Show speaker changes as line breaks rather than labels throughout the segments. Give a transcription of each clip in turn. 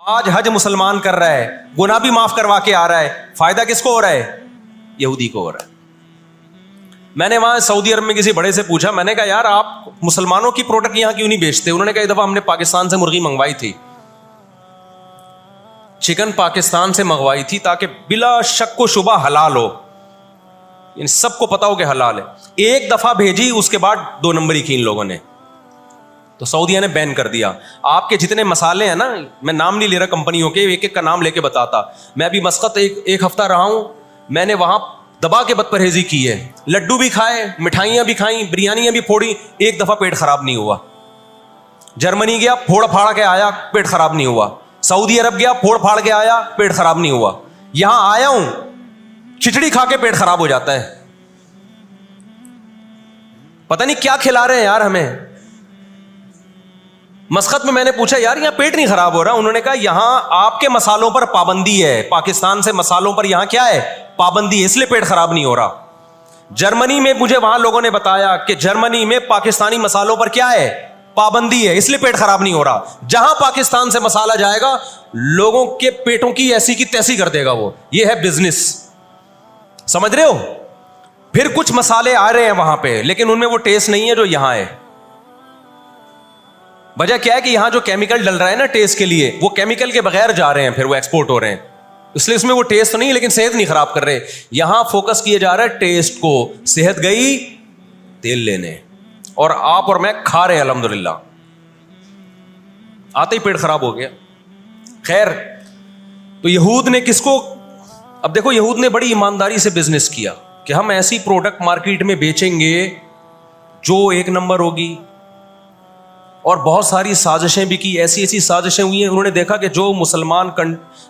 آج حج مسلمان کر رہا ہے, گناہ بھی معاف کروا کے آ رہا ہے, فائدہ کس کو ہو رہا ہے؟ یہودی کو ہو رہا ہے. میں نے وہاں سعودی عرب میں کسی بڑے سے پوچھا, میں نے کہا یار آپ مسلمانوں کی پروڈکٹ یہاں کیوں نہیں بیچتے؟ انہوں نے کہا ایک دفعہ ہم نے پاکستان سے مرغی منگوائی تھی, چکن پاکستان سے منگوائی تھی تاکہ بلا شک و شبہ حلال ہو, یعنی سب کو پتا ہو کہ حلال ہے. ایک دفعہ بھیجی, اس کے بعد 2 نمبری کی ان لوگوں نے, تو سعودیہ نے بین کر دیا. آپ کے جتنے مسالے ہیں نا, میں نام نہیں لے رہا کمپنیوں کے, ایک ایک کا نام لے کے بتاتا. میں ابھی مسقط ایک ہفتہ رہا ہوں, میں نے وہاں دبا کے بد پرہیزی کی ہے. لڈو بھی کھائے, مٹھائیاں بھی کھائیں, بریانیاں بھی پھوڑی, ایک دفعہ پیٹ خراب نہیں ہوا. جرمنی گیا, پھوڑ پھاڑ کے آیا, پیٹ خراب نہیں ہوا. سعودی عرب گیا, پھوڑ پھاڑ کے آیا, پیٹ خراب نہیں ہوا. یہاں آیا ہوں, کھچڑی کھا کے پیٹ خراب ہو جاتا ہے. پتہ نہیں کیا کھلا رہے ہیں یار ہمیں. مسقط میں نے پوچھا یار یہاں پیٹ نہیں خراب ہو رہا؟ انہوں نے کہا یہاں آپ کے مسالوں پر پابندی ہے, پاکستان سے مسالوں پر یہاں کیا ہے, پابندی ہے, اس لیے پیٹ خراب نہیں ہو رہا. جرمنی میں مجھے وہاں لوگوں نے بتایا کہ جرمنی میں پاکستانی مسالوں پر کیا ہے, پابندی ہے, اس لیے پیٹ خراب نہیں ہو رہا. جہاں پاکستان سے مسالہ جائے گا لوگوں کے پیٹوں کی ایسی کی تیسی کر دے گا وہ. یہ ہے بزنس, سمجھ رہے ہو؟ پھر کچھ مسالے آ رہے ہیں وہاں پہ, لیکن ان میں وہ ٹیسٹ نہیں ہے جو یہاں ہے. وجہ کیا ہے کہ یہاں جو کیمیکل ڈل رہا ہے نا ٹیسٹ کے لیے, وہ کیمیکل کے بغیر جا رہے ہیں, پھر وہ ایکسپورٹ ہو رہے ہیں, اس لیے اس میں وہ ٹیسٹ تو نہیں, لیکن صحت نہیں خراب کر رہے. یہاں فوکس کیا جا رہا ہے ٹیسٹ کو, صحت گئی تیل لینے, اور آپ اور میں کھا رہے ہیں الحمدللہ, آتے ہی پیٹ خراب ہو گیا. خیر, تو یہود نے کس کو, اب دیکھو یہود نے بڑی ایمانداری سے بزنس کیا کہ ہم ایسی پروڈکٹ مارکیٹ میں بیچیں گے جو ایک نمبر ہوگی, اور بہت ساری سازشیں بھی کی, ایسی ایسی سازشیں ہوئی ہیں. انہوں نے دیکھا کہ جو مسلمان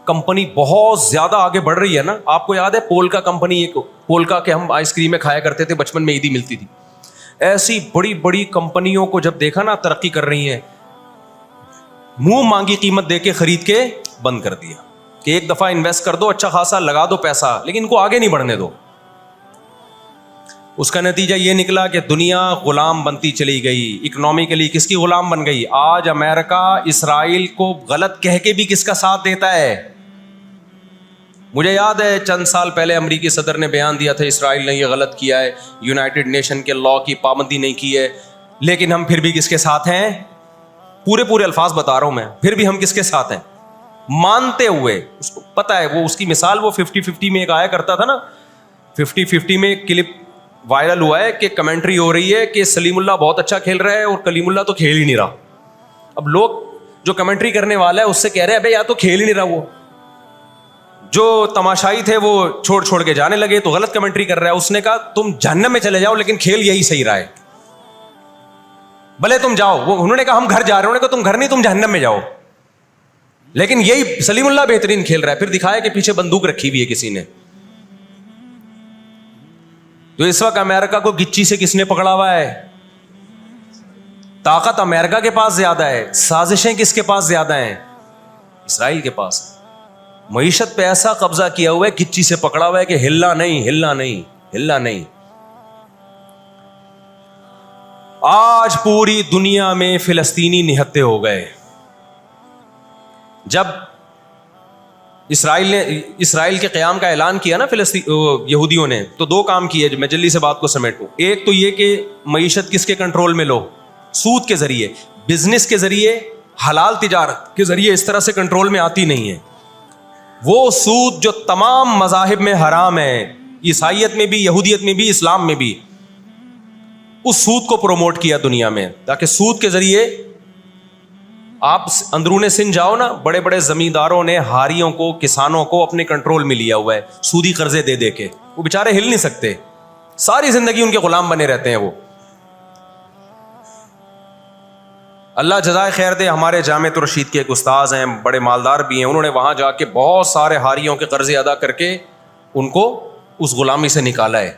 کمپنی بہت زیادہ آگے بڑھ رہی ہے نا, آپ کو یاد ہے پولکا کمپنی, ایک پولکا کے ہم آئس کریم میں کھایا کرتے تھے بچپن میں, عیدی ملتی تھی. ایسی بڑی بڑی کمپنیوں کو جب دیکھا نا ترقی کر رہی ہیں, منہ مانگی قیمت دے کے خرید کے بند کر دیا کہ ایک دفعہ انویسٹ کر دو, اچھا خاصا لگا دو پیسہ, لیکن ان کو آگے نہیں بڑھنے دو. اس کا نتیجہ یہ نکلا کہ دنیا غلام بنتی چلی گئی. اکنامکلی کس کی غلام بن گئی؟ آج امریکہ اسرائیل کو غلط کہہ کے بھی کس کا ساتھ دیتا ہے؟ مجھے یاد ہے چند سال پہلے امریکی صدر نے بیان دیا تھا اسرائیل نے یہ غلط کیا ہے, یونائٹڈ نیشن کے لا کی پابندی نہیں کی ہے, لیکن ہم پھر بھی کس کے ساتھ ہیں؟ پورے الفاظ بتا رہا ہوں میں, پھر بھی ہم کس کے ساتھ ہیں؟ مانتے ہوئے. اس کو پتا ہے, وہ اس کی مثال وہ 50-50 میں ایک آیا کرتا تھا نا, 50-50 میں ایک کلپ وائرل ہوا ہے کہ کمنٹری ہو رہی ہے کہ سلیم اللہ بہت اچھا کھیل رہا ہے اور کلیم اللہ تو کھیل ہی نہیں رہا. اب لوگ جو کمنٹری کرنے والا ہے اس سے کہہ رہے ہیں ابے یا تو کھیل ہی نہیں رہا, وہ جو تماشائی تھے وہ چھوڑ کے جانے لگے, تو غلط کمنٹری کر رہا ہے. اس نے کہا تم جہنم میں چلے جاؤ لیکن کھیل یہی صحیح رہا ہے, بھلے تم جاؤ. وہ انہوں نے کہا ہم گھر جا رہے ہیں, انہوں نے کہا تم گھر نہیں, تم جہنم میں جاؤ, لیکن یہی سلیم اللہ بہترین کھیل رہا ہے. پھر دکھایا کہ پیچھے بندوق رکھی ہوئی ہے کسی نے. تو اس وقت امریکہ کو گچی سے کس نے پکڑا ہوا ہے؟ طاقت امریکہ کے پاس زیادہ ہے, سازشیں کس کے پاس زیادہ ہیں؟ اسرائیل کے پاس. معیشت پہ ایسا قبضہ کیا ہوا ہے, گچی سے پکڑا ہوا ہے کہ ہلنا نہیں. آج پوری دنیا میں فلسطینی نہتے ہو گئے. جب اسرائیل کے قیام کا اعلان کیا نا یہودیوں نے, تو 2 کام کیے, میں جلدی سے بات کو سمیٹوں. ایک تو یہ کہ معیشت کس کے کنٹرول میں لو, سود کے ذریعے, بزنس کے ذریعے, حلال تجارت کے ذریعے, اس طرح سے کنٹرول میں آتی نہیں ہے. وہ سود جو تمام مذاہب میں حرام ہے, عیسائیت میں بھی, یہودیت میں بھی, اسلام میں بھی, اس سود کو پروموٹ کیا دنیا میں, تاکہ سود کے ذریعے آپ اندرون سندھ جاؤ نا, بڑے بڑے زمینداروں نے ہاریوں کو, کسانوں کو اپنے کنٹرول میں لیا ہوا ہے سودی قرضے دے کے. وہ بےچارے ہل نہیں سکتے, ساری زندگی ان کے غلام بنے رہتے ہیں وہ. اللہ جزائے خیر دے. ہمارے جامعۃ الرشید کے ایک استاذ ہیں, بڑے مالدار بھی ہیں, انہوں نے وہاں جا کے بہت سارے ہاریوں کے قرضے ادا کر کے ان کو اس غلامی سے نکالا ہے.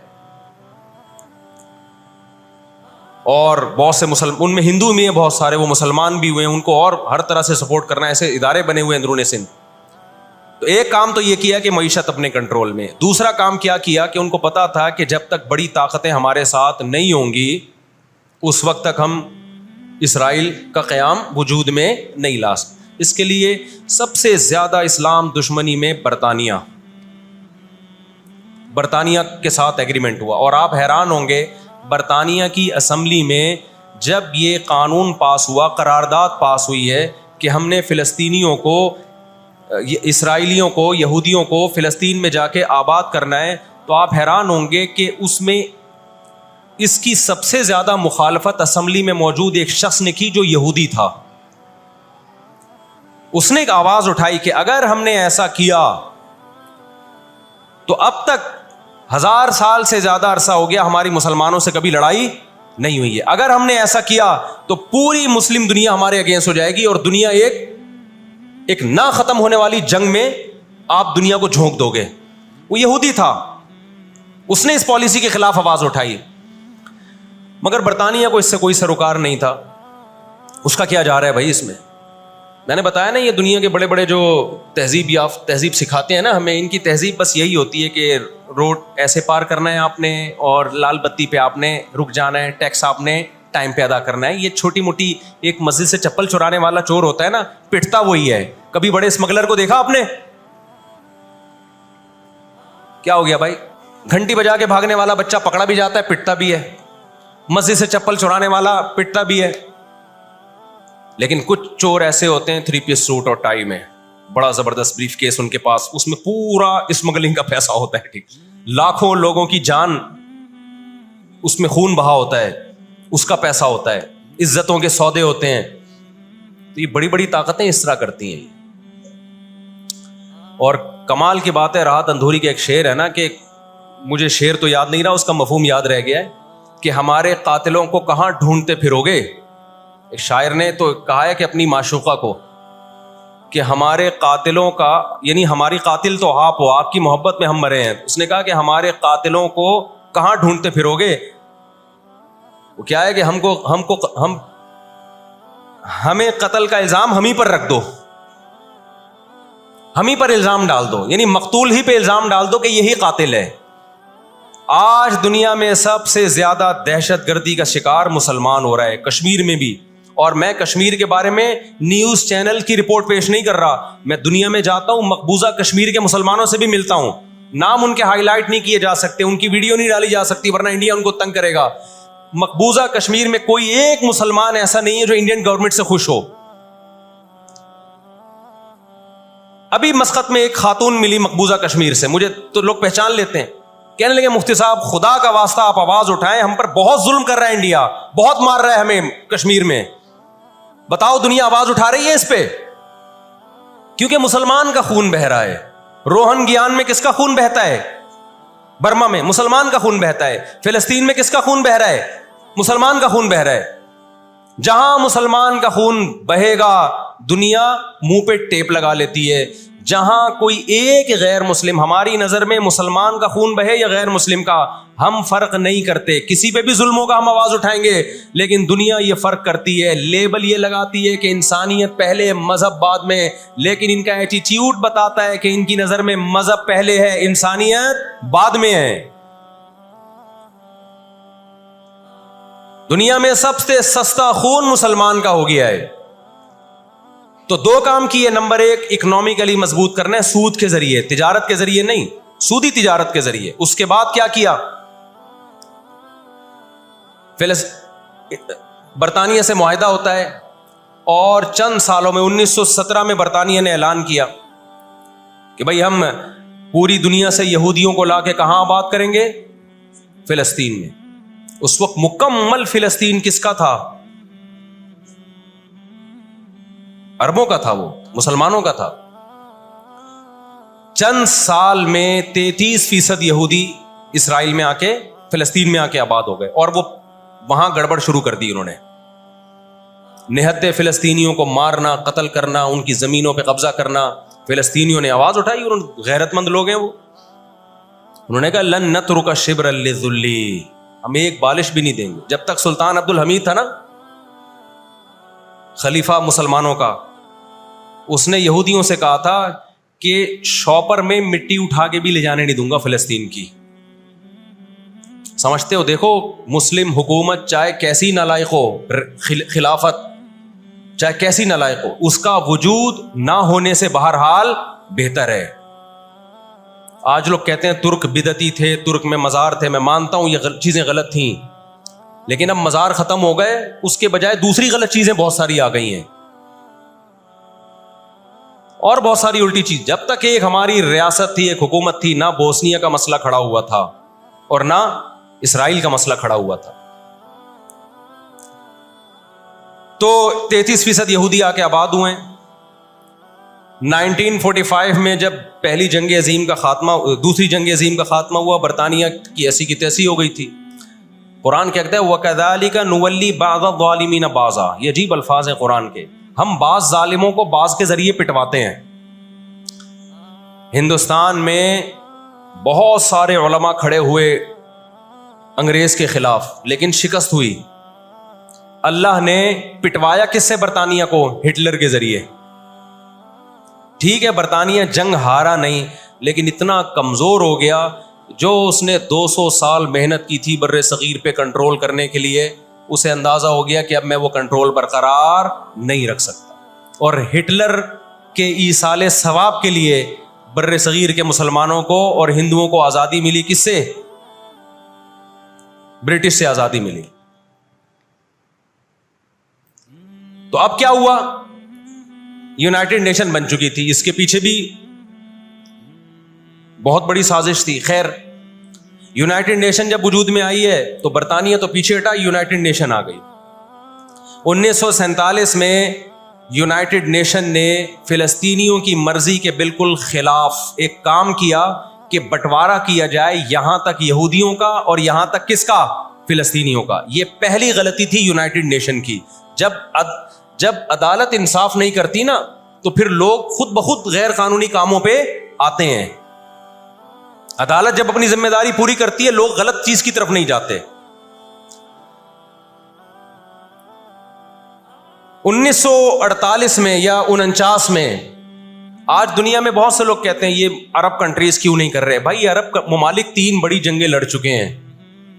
اور بہت سے ان میں ہندو بھی ہیں بہت سارے, وہ مسلمان بھی ہوئے ہیں, ان کو اور ہر طرح سے سپورٹ کرنا, ایسے ادارے بنے ہوئے اندرون سندھ. تو ایک کام تو یہ کیا کہ معیشت اپنے کنٹرول میں. دوسرا کام کیا کہ ان کو پتا تھا کہ جب تک بڑی طاقتیں ہمارے ساتھ نہیں ہوں گی اس وقت تک ہم اسرائیل کا قیام وجود میں نہیں لا سکتے. اس کے لیے سب سے زیادہ اسلام دشمنی میں برطانیہ کے ساتھ ایگریمنٹ ہوا. اور آپ حیران ہوں گے برطانیہ کی اسمبلی میں جب یہ قانون پاس ہوا, قرارداد پاس ہوئی ہے کہ ہم نے فلسطینیوں کو, اسرائیلیوں کو, یہودیوں کو فلسطین میں جا کے آباد کرنا ہے, تو آپ حیران ہوں گے کہ اس میں اس کی سب سے زیادہ مخالفت اسمبلی میں موجود ایک شخص نے کی جو یہودی تھا. اس نے ایک آواز اٹھائی کہ اگر ہم نے ایسا کیا تو اب تک 1000 سال سے زیادہ عرصہ ہو گیا ہماری مسلمانوں سے کبھی لڑائی نہیں ہوئی ہے. اگر ہم نے ایسا کیا تو پوری مسلم دنیا ہمارے اگینسٹ ہو جائے گی اور دنیا ایک نہ ختم ہونے والی جنگ میں آپ دنیا کو جھونک دو گے. وہ یہودی تھا, اس نے اس پالیسی کے خلاف آواز اٹھائی, مگر برطانیہ کو اس سے کوئی سروکار نہیں تھا. اس کا کیا جا رہا ہے بھائی اس میں نے بتایا نا, یہ دنیا کے بڑے بڑے جو تہذیب سکھاتے ہیں نا ہمیں, ان کی تہذیب بس یہی ہوتی ہے کہ روڈ ایسے پار کرنا ہے آپ نے, اور لال بتی پہ آپ نے رک جانا ہے, ٹیکس آپ نے ٹائم پہ ادا کرنا ہے. یہ چھوٹی موٹی, ایک مسجد سے چپل چرانے والا چور ہوتا ہے نا, پٹتا وہی ہے. کبھی بڑے اسمگلر کو دیکھا آپ نے؟ کیا ہو گیا بھائی, گھنٹی بجا کے بھاگنے والا بچہ پکڑا بھی جاتا ہے, پٹتا بھی ہے. مسجد سے چپل چرانے والا پٹتا بھی ہے. لیکن کچھ چور ایسے ہوتے ہیں 3 پیس سوٹ اور ٹائی میں, بڑا زبردست بریف کیس ان کے پاس, اس میں پورا اسمگلنگ کا پیسہ ہوتا ہے. ٹھیک, لاکھوں لوگوں کی جان اس میں خون بہا ہوتا ہے, اس کا پیسہ ہوتا ہے, عزتوں کے سودے ہوتے ہیں. تو یہ بڑی بڑی طاقتیں اس طرح کرتی ہیں. اور کمال کی بات ہے, راحت اندھوری کا ایک شعر ہے نا, کہ مجھے شعر تو یاد نہیں رہا, اس کا مفہوم یاد رہ گیا ہے کہ ہمارے قاتلوں کو کہاں ڈھونڈتے پھرو گے. ایک شاعر نے تو کہا ہے کہ اپنی معشوقہ کو, کہ ہمارے قاتلوں کا, یعنی ہماری قاتل تو آپ ہو, آپ کی محبت میں ہم مرے ہیں. اس نے کہا کہ ہمارے قاتلوں کو کہاں ڈھونڈتے پھرو گے. وہ کیا ہے کہ ہمیں قتل کا الزام ہم ہی پر رکھ دو, ہم ہی پر الزام ڈال دو, یعنی مقتول ہی پہ الزام ڈال دو کہ یہی قاتل ہے. آج دنیا میں سب سے زیادہ دہشت گردی کا شکار مسلمان ہو رہا ہے, کشمیر میں بھی. اور میں کشمیر کے بارے میں نیوز چینل کی رپورٹ پیش نہیں کر رہا, میں دنیا میں جاتا ہوں, مقبوضہ کشمیر کے مسلمانوں سے بھی ملتا ہوں. نام ان کے ہائی لائٹ نہیں کیے جا سکتے, ان کی ویڈیو نہیں ڈالی جا سکتی ورنہ انڈیا ان کو تنگ کرے گا. مقبوضہ کشمیر میں کوئی ایک مسلمان ایسا نہیں ہے جو انڈین گورنمنٹ سے خوش ہو. ابھی مسقط میں ایک خاتون ملی مقبوضہ کشمیر سے, مجھے تو لوگ پہچان لیتے ہیں, کہنے لگے مفتی صاحب خدا کا واسطہ آپ آواز اٹھائیں, ہم پر بہت ظلم کر رہا ہے انڈیا, بہت مار رہا ہے ہمیں کشمیر میں, بتاؤ دنیا آواز اٹھا رہی ہے اس پہ, کیونکہ مسلمان کا خون بہ رہا ہے. روہن گیان میں کس کا خون بہتا ہے؟ برما میں مسلمان کا خون بہتا ہے. فلسطین میں کس کا خون بہ رہا ہے؟ مسلمان کا خون بہ رہا ہے. جہاں مسلمان کا خون بہے گا دنیا منہ پہ ٹیپ لگا لیتی ہے. جہاں کوئی ایک غیر مسلم, ہماری نظر میں مسلمان کا خون بہے یا غیر مسلم کا, ہم فرق نہیں کرتے, کسی پہ بھی ظلم ہوگا ہم آواز اٹھائیں گے. لیکن دنیا یہ فرق کرتی ہے, لیبل یہ لگاتی ہے کہ انسانیت پہلے مذہب بعد میں, لیکن ان کا ایٹیٹیوڈ بتاتا ہے کہ ان کی نظر میں مذہب پہلے ہے, انسانیت بعد میں ہے. دنیا میں سب سے سستا خون مسلمان کا ہو گیا ہے. تو 2 کام کیے, نمبر 1 اکنامکلی مضبوط کرنا ہے, سود کے ذریعے, تجارت کے ذریعے نہیں, سودی تجارت کے ذریعے. اس کے بعد کیا کیا؟ برطانیہ سے معاہدہ ہوتا ہے اور چند سالوں میں 1917 میں برطانیہ نے اعلان کیا کہ بھائی ہم پوری دنیا سے یہودیوں کو لا کے کہاں آباد کریں گے؟ فلسطین میں. اس وقت مکمل فلسطین کس کا تھا؟ عربوں کا تھا, وہ مسلمانوں کا تھا. چند سال میں 33% یہودی اسرائیل میں آ کے, فلسطین میں آ کے آباد ہو گئے, اور وہ وہاں گڑبڑ شروع کر دی انہوں نے. نہتے فلسطینیوں کو مارنا, قتل کرنا, ان کی زمینوں پہ قبضہ کرنا. فلسطینیوں نے آواز اٹھائی, غیرت مند لوگ ہیں وہ, انہوں نے کہا لن نترک شبرا للذل, ہم ایک بالش بھی نہیں دیں گے. جب تک سلطان عبد الحمید تھا نا, خلیفہ مسلمانوں کا, اس نے یہودیوں سے کہا تھا کہ شاپر میں مٹی اٹھا کے بھی لے جانے نہیں دوں گا فلسطین کی. سمجھتے ہو؟ دیکھو مسلم حکومت چاہے کیسی نالائق ہو, خلافت چاہے کیسی نالائق ہو، اس کا وجود نہ ہونے سے بہرحال بہتر ہے۔ آج لوگ کہتے ہیں ترک بدعتی تھے، ترک میں مزار تھے، میں مانتا ہوں یہ چیزیں غلط تھیں، لیکن اب مزار ختم ہو گئے، اس کے بجائے دوسری غلط چیزیں بہت ساری آ گئی ہیں، اور بہت ساری الٹی چیز۔ جب تک ایک ہماری ریاست تھی، ایک حکومت تھی، نہ بوسنیا کا مسئلہ کھڑا ہوا تھا اور نہ اسرائیل کا مسئلہ کھڑا ہوا تھا۔ تو 33% یہودی آ کے آباد ہوئے۔ 1945 میں جب پہلی جنگ عظیم کا خاتمہ، دوسری جنگ عظیم کا خاتمہ ہوا، برطانیہ کی ایسی کی تیسی ہو گئی تھی۔ قرآن کہتا ہے وَكَذَلِكَ نُوَلِّي بَعْضَ الظَّالِمِينَ بَعْضًا، یہ عجیب الفاظ ہیں قرآن کے، ہم بعض ظالموں کو بعض کے ذریعے پٹواتے ہیں۔ ہندوستان میں بہت سارے علماء کھڑے ہوئے انگریز کے خلاف، لیکن شکست ہوئی۔ اللہ نے پٹوایا کس سے؟ برطانیہ کو، ہٹلر کے ذریعے۔ ٹھیک ہے برطانیہ جنگ ہارا نہیں، لیکن اتنا کمزور ہو گیا، جو اس نے 200 سال محنت کی تھی بر صغیر پہ کنٹرول کرنے کے لیے، اسے اندازہ ہو گیا کہ اب میں وہ کنٹرول برقرار نہیں رکھ سکتا۔ اور ہٹلر کے ایصال ثواب کے لیے بر صغیر کے مسلمانوں کو اور ہندوؤں کو آزادی ملی، کس سے؟ برٹش سے آزادی ملی۔ تو اب کیا ہوا؟ یونائٹڈ نیشن بن چکی تھی، اس کے پیچھے بھی بہت بڑی سازش تھی۔ خیر، یونائٹڈ نیشن جب وجود میں آئی ہے تو برطانیہ تو پیچھے ہٹا، یونائٹڈ نیشن آ گئی۔ 1947 میں یونائٹڈ نیشن نے فلسطینیوں کی مرضی کے بالکل خلاف ایک کام کیا کہ بٹوارا کیا جائے، یہاں تک یہودیوں کا اور یہاں تک کس کا؟ فلسطینیوں کا۔ یہ پہلی غلطی تھی یونائٹڈ نیشن کی۔ جب عدالت انصاف نہیں کرتی نا، تو پھر لوگ خود بخود غیر قانونی کاموں پہ آتے ہیں۔ عدالت جب اپنی ذمہ داری پوری کرتی ہے، لوگ غلط چیز کی طرف نہیں جاتے۔ 1948 میں یا 49 میں، آج دنیا میں بہت سے لوگ کہتے ہیں یہ عرب کنٹریز کیوں نہیں کر رہے؟ بھائی عرب ممالک 3 بڑی جنگیں لڑ چکے ہیں۔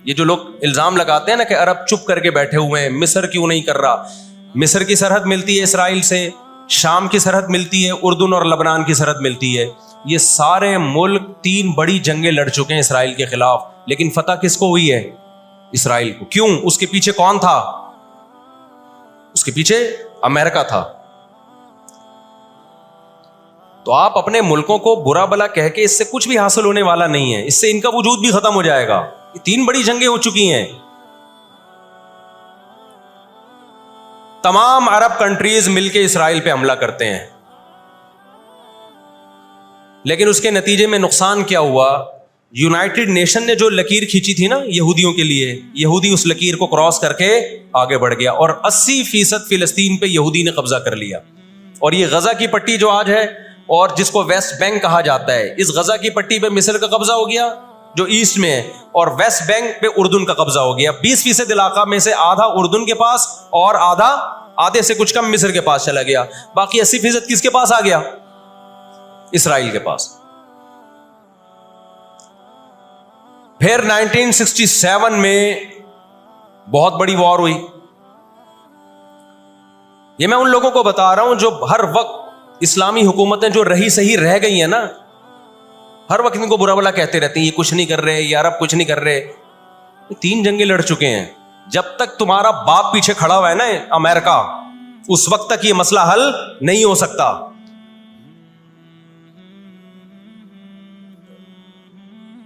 یہ جو لوگ الزام لگاتے ہیں نا کہ عرب چپ کر کے بیٹھے ہوئے ہیں، مصر کیوں نہیں کر رہا؟ مصر کی سرحد ملتی ہے اسرائیل سے، شام کی سرحد ملتی ہے، اردن اور لبنان کی سرحد ملتی ہے۔ یہ سارے ملک 3 بڑی جنگیں لڑ چکے ہیں اسرائیل کے خلاف، لیکن فتح کس کو ہوئی ہے؟ اسرائیل کو۔ کیوں؟ اس کے پیچھے کون تھا؟ اس کے پیچھے امریکہ تھا۔ تو آپ اپنے ملکوں کو برا بلا کہہ کے اس سے کچھ بھی حاصل ہونے والا نہیں ہے، اس سے ان کا وجود بھی ختم ہو جائے گا۔ یہ 3 بڑی جنگیں ہو چکی ہیں۔ تمام عرب کنٹریز مل کے اسرائیل پہ حملہ کرتے ہیں، لیکن اس کے نتیجے میں نقصان کیا ہوا؟ یونائٹڈ نیشن نے جو لکیر کھینچی تھی نا یہودیوں کے لیے، یہودی اس لکیر کو کراس کر کے آگے بڑھ گیا، اور 80% فلسطین پہ یہودی نے قبضہ کر لیا۔ اور یہ غزہ کی پٹی جو آج ہے، اور جس کو ویسٹ بینک کہا جاتا ہے، اس غزہ کی پٹی پہ مصر کا قبضہ ہو گیا جو ایسٹ میں ہے، اور ویسٹ بینک پہ اردن کا قبضہ ہو گیا۔ 20% علاقہ میں سے آدھا اردن کے پاس اور آدھے سے کچھ کم مصر کے پاس چلا گیا، باقی 80% کس کے پاس آ گیا؟ اسرائیل کے پاس۔ پھر 1967 میں بہت بڑی وار ہوئی۔ یہ میں ان لوگوں کو بتا رہا ہوں جو ہر وقت اسلامی حکومتیں جو رہی صحیح رہ گئی ہیں نا، ہر وقت ان کو برا بلا کہتے رہتے ہیں، یہ کچھ نہیں کر رہے، یہ عرب کچھ نہیں کر رہے۔ 3 جنگیں لڑ چکے ہیں۔ جب تک تمہارا باپ پیچھے کھڑا ہوا ہے نا امریکہ، اس وقت تک یہ مسئلہ حل نہیں ہو سکتا۔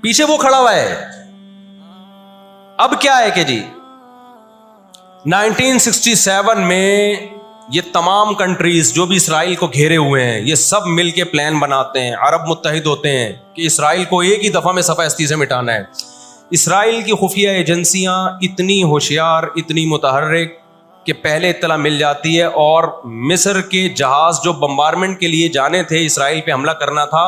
پیچھے وہ کھڑا ہوا ہے۔ اب کیا ہے کہ جی 1967 میں یہ تمام کنٹریز جو بھی اسرائیل کو گھیرے ہوئے ہیں، یہ سب مل کے پلان بناتے ہیں، عرب متحد ہوتے ہیں کہ اسرائیل کو ایک ہی دفعہ میں صفحہ ہستی سے مٹانا ہے۔ اسرائیل کی خفیہ ایجنسیاں اتنی ہوشیار، اتنی متحرک کہ پہلے اطلاع مل جاتی ہے، اور مصر کے جہاز جو بمبارمنٹ کے لیے جانے تھے، اسرائیل پہ حملہ کرنا تھا،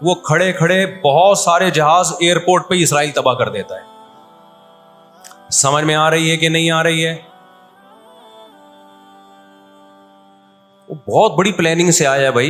وہ کھڑے کھڑے بہت سارے جہاز ایئرپورٹ پہ اسرائیل تباہ کر دیتا ہے۔ سمجھ میں آ رہی ہے کہ نہیں آ رہی ہے؟ وہ بہت بڑی پلاننگ سے آیا ہے بھائی۔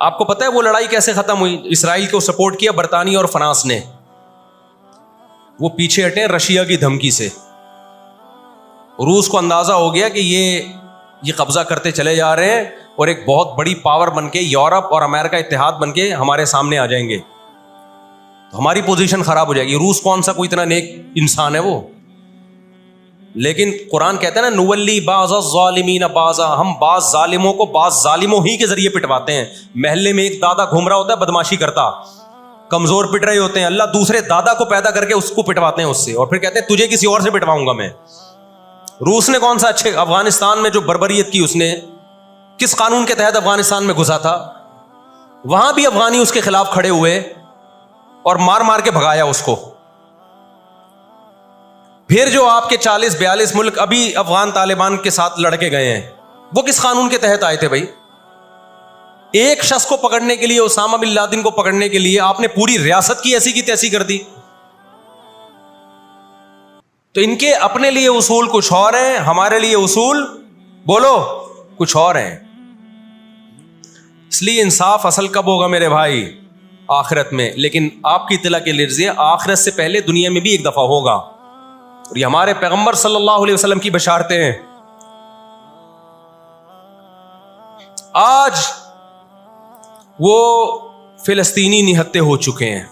آپ کو پتہ ہے وہ لڑائی کیسے ختم ہوئی؟ اسرائیل کو سپورٹ کیا برطانیہ اور فرانس نے، وہ پیچھے ہٹے رشیا کی دھمکی سے. روس کو اندازہ ہو گیا کہ یہ قبضہ کرتے چلے جا رہے ہیں اور ایک بہت بڑی پاور بن کے یورپ اور امریکہ اتحاد بن کے ہمارے سامنے آ جائیں گے تو ہماری پوزیشن خراب ہو جائے گی. روس کون سا کوئی اتنا نیک انسان ہے وہ؟ لیکن قرآن کہتا ہے نا نولی بعض الظالمین بعضا، ہم بعض ظالموں کو بعض ظالموں ہی کے ذریعے پٹواتے ہیں. محلے میں ایک دادا گھوم رہا ہوتا ہے بدماشی کرتا، کمزور پٹ رہے ہوتے ہیں، اللہ دوسرے دادا کو پیدا کر کے اس کو پٹواتے ہیں اس سے، اور پھر کہتے ہیں تجھے کسی اور سے پٹواؤں گا میں. روس نے کون سا اچھے افغانستان میں جو بربریت کی اس نے کس قانون کے تحت افغانستان میں گھسا تھا؟ وہاں بھی افغانی اس کے خلاف کھڑے ہوئے اور مار مار کے بھگایا اس کو. پھر جو آپ کے 40-42 ملک ابھی افغان طالبان کے ساتھ لڑ کے گئے ہیں وہ کس قانون کے تحت آئے تھے بھائی؟ ایک شخص کو پکڑنے کے لیے، اسامہ بن لادن کو پکڑنے کے لیے آپ نے پوری ریاست کی ایسی کی تیسی کر دی. تو ان کے اپنے لیے اصول کچھ اور ہیں، ہمارے لیے اصول بولو کچھ اور ہیں. اس لیے انصاف اصل کب ہوگا میرے بھائی؟ آخرت میں. لیکن آپ کی اطلاع کے لیے آخرت سے پہلے دنیا میں بھی ایک دفعہ ہوگا، اور یہ ہمارے پیغمبر صلی اللہ علیہ وسلم کی بشارتیں ہیں. آج وہ فلسطینی نہتے ہو چکے ہیں،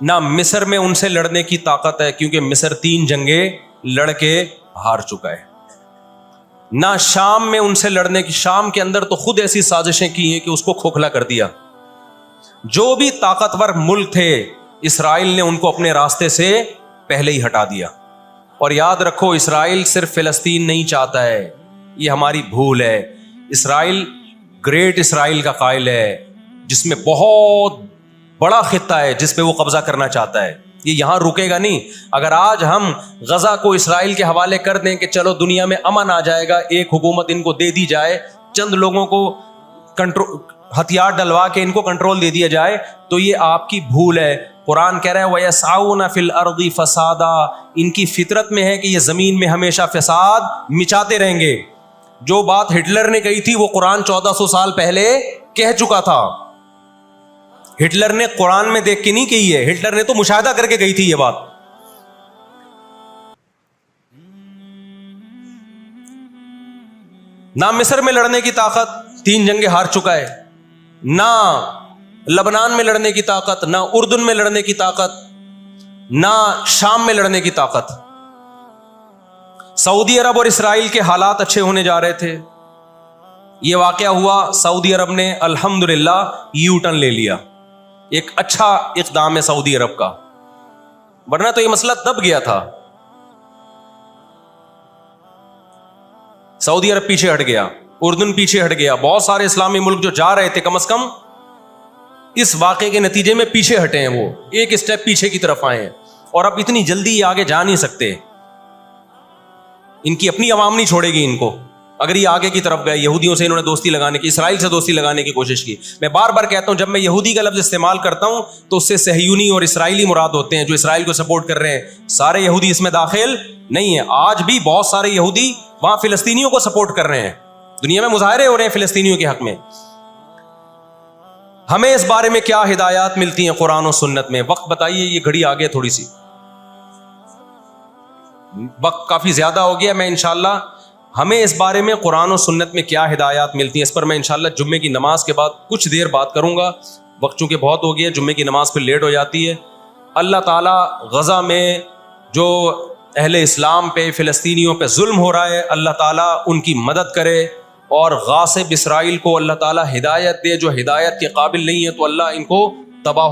نہ مصر میں ان سے لڑنے کی طاقت ہے کیونکہ مصر 3 جنگیں لڑ کے ہار چکا ہے، نہ شام میں ان سے لڑنے کی، شام کے اندر تو خود ایسی سازشیں کی ہیں کہ اس کو کھوکھلا کر دیا. جو بھی طاقتور ملک تھے اسرائیل نے ان کو اپنے راستے سے پہلے ہی ہٹا دیا. اور یاد رکھو اسرائیل صرف فلسطین نہیں چاہتا ہے، یہ ہماری بھول ہے. اسرائیل گریٹ اسرائیل کا قائل ہے جس میں بہت بڑا خطہ ہے جس پہ وہ قبضہ کرنا چاہتا ہے. یہ یہاں رکے گا نہیں. اگر آج ہم غزہ کو اسرائیل کے حوالے کر دیں کہ چلو دنیا میں امن آ جائے گا، ایک حکومت ان کو دے دی جائے، چند لوگوں کو ہتھیار ڈلوا کے ان کو کنٹرول دے دیا جائے، تو یہ آپ کی بھول ہے. قرآن کہہ رہا ہے وَيَسْعَوْنَ فِي الْأَرْضِ فَسَادًا، ان کی فطرت میں ہے کہ یہ زمین میں ہمیشہ فساد مچاتے رہیں گے. جو بات ہٹلر نے کہی تھی وہ قرآن 1400 سال پہلے کہہ چکا تھا. ہٹلر نے قرآن میں دیکھ کے نہیں کہی ہے، ہٹلر نے تو مشاہدہ کر کے کہی تھی یہ بات. نہ مصر میں لڑنے کی طاقت، 3 جنگیں ہار چکا ہے، نہ لبنان میں لڑنے کی طاقت، نہ اردن میں لڑنے کی طاقت، نہ شام میں لڑنے کی طاقت. سعودی عرب اور اسرائیل کے حالات اچھے ہونے جا رہے تھے، یہ واقعہ ہوا، سعودی عرب نے الحمدللہ یو ٹرن لے لیا. ایک اچھا اقدام ہے سعودی عرب کا، ورنہ تو یہ مسئلہ دب گیا تھا. سعودی عرب پیچھے ہٹ گیا، اردن پیچھے ہٹ گیا، بہت سارے اسلامی ملک جو جا رہے تھے کم از کم اس واقعے کے نتیجے میں پیچھے ہٹے ہیں، وہ ایک اسٹیپ پیچھے کی طرف آئے ہیں. اور اب اتنی جلدی یہ آگے جا نہیں سکتے، ان کی اپنی عوام نہیں چھوڑے گی ان کو. اگر یہ آگے کی طرف گئے، یہودیوں سے انہوں نے دوستی لگانے کی، اسرائیل سے دوستی لگانے کی کوشش کی. میں بار بار کہتا ہوں جب میں یہودی کا لفظ استعمال کرتا ہوں تو اس سے صہیونی اور اسرائیلی مراد ہوتے ہیں جو اسرائیل کو سپورٹ کر رہے ہیں. سارے یہودی اس میں داخل نہیں ہیں. آج بھی بہت سارے یہودی وہاں فلسطینیوں کو سپورٹ کر رہے ہیں، دنیا میں مظاہرے ہو رہے ہیں فلسطینیوں کے حق میں. ہمیں اس بارے میں کیا ہدایات ملتی ہیں قرآن و سنت میں؟ وقت بتائیے، یہ گھڑی آگے تھوڑی سی، وقت کافی زیادہ ہو گیا. میں انشاءاللہ ہمیں اس بارے میں قرآن و سنت میں کیا ہدایات ملتی ہیں اس پر میں انشاءاللہ جمعے کی نماز کے بعد کچھ دیر بات کروں گا. وقت چونکہ بہت ہو گیا، جمعے کی نماز پھر لیٹ ہو جاتی ہے. اللہ تعالیٰ غزہ میں جو اہل اسلام پہ، فلسطینیوں پہ ظلم ہو رہا ہے، اللہ تعالیٰ ان کی مدد کرے، اور غاصب اسرائیل کو اللہ تعالیٰ ہدایت دے. جو ہدایت کے قابل نہیں ہے تو اللہ ان کو تباہ